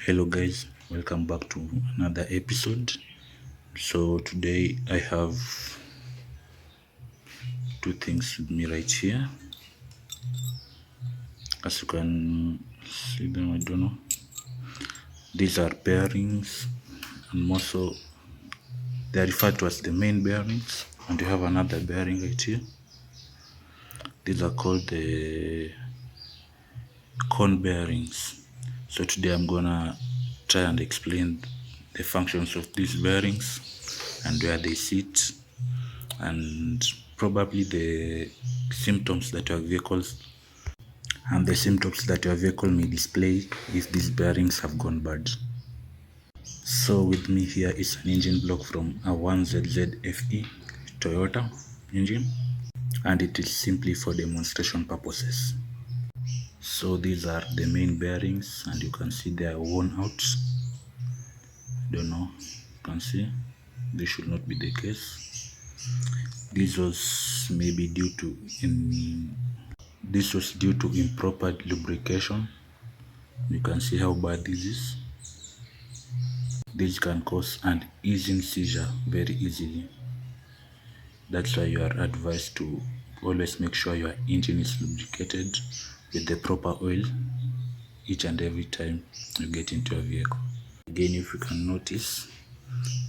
Hello guys, welcome back to another episode. So today I have two things with me right here. As you can see them, I don't know. These are bearings, and more so they are referred to as the main bearings, and you have another bearing right here. These are called the cone bearings. So today I'm gonna try and explain the functions of these bearings and where they sit, and probably the symptoms that your vehicle may display if these bearings have gone bad. So with me here is an engine block from a 1ZZFE Toyota engine, and it is simply for demonstration purposes. So these are the main bearings, and you can see they are worn out. Don't know, you can see this should not be the case. This was due to improper lubrication. You can see how bad this is. This can cause an easing seizure very easily. That's why you are advised to always make sure your engine is lubricated with the proper oil each and every time you get into a vehicle. Again, if you can notice,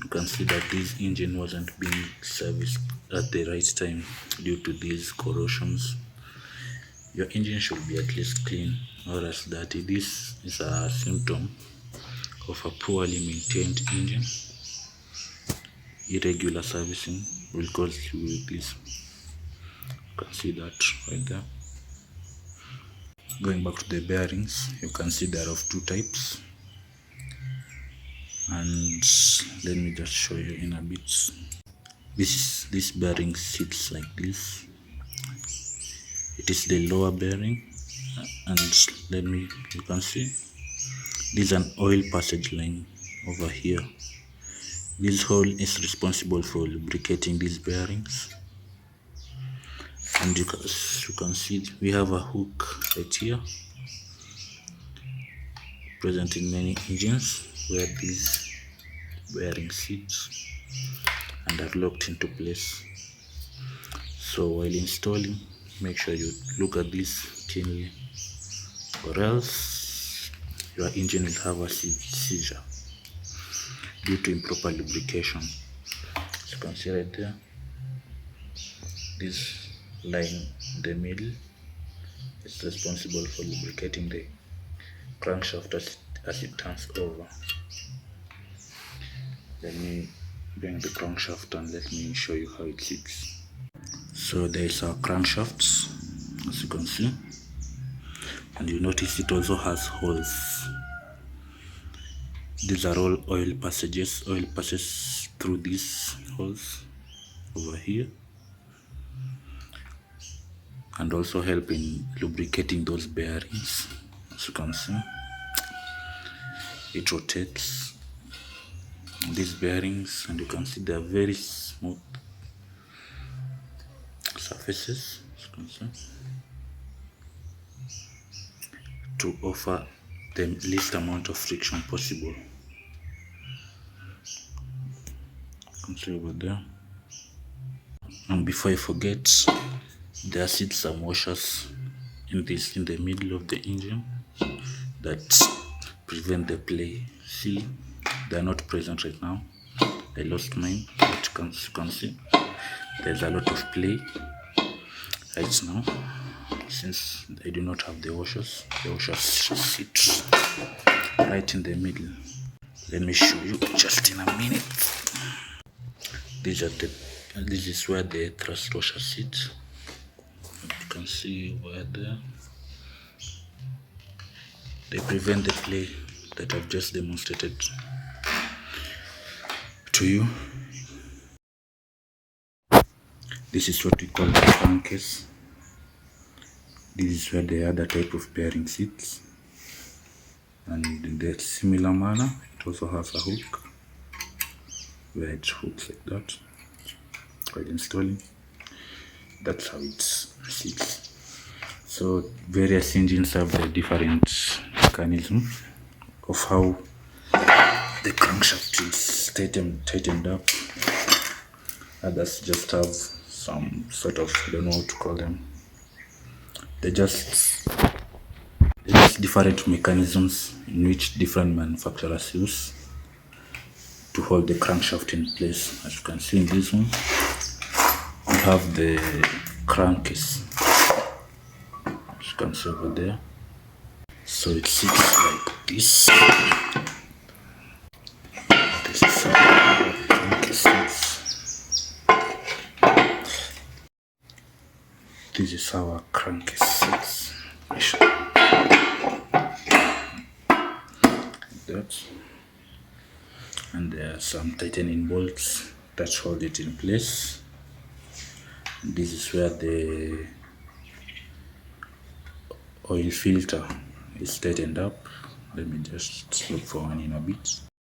you can see that this engine wasn't being serviced at the right time due to these corrosions. Your engine should be at least clean or else dirty. This is a symptom of a poorly maintained engine. Irregular servicing will cause you with this. You can see that right there. Going back to the bearings, you can see they are of two types, and let me just show you in a bit. This bearing sits like this. It is the lower bearing, and you can see this is an oil passage line over here. This hole is responsible for lubricating these bearings, and you can see we have a hook right here present in many engines where these bearings sit and are locked into place. So while installing, make sure you look at this keenly, or else your engine will have a seizure due to improper lubrication. As you can see right there, this line in the middle is responsible for lubricating the crankshaft as it turns over. Let me bring the crankshaft and let me show you how it sits. So there is our crankshafts, as you can see, and you notice it also has holes. These are all oil passages. Oil passes through these holes over here and also help in lubricating those bearings. As you can see, it rotates these bearings, and you can see they are very smooth surfaces, as you can see, to offer the least amount of friction possible. You can see over there. And before I forget, there sit some washers in the middle of the engine that prevent the play. See, they are not present right now. I lost mine, but you can see there's a lot of play right now since I do not have the washers. The washers sit right in the middle. Let me show you just in a minute. This is where the thrust washer sits. You can see where they prevent the play that I've just demonstrated to you. This is what we call the crankcase. This is where the other type of bearing sits, and in the similar manner it also has a hook where it hooks like that while installing. That's how it sits. So various engines have the different mechanism of how the crankshaft is tightened up. Others just have some sort of, I don't know what to call them. They're just different mechanisms in which different manufacturers use to hold the crankshaft in place. As you can see in this one, we have the crankcase, as you can see over there. So it sits like this. This is how the crankcase sits. This is how a crankcase sits. That. And there are some tightening bolts that hold it in place. This is where the oil filter is tightened up. Let me just look for one in a bit.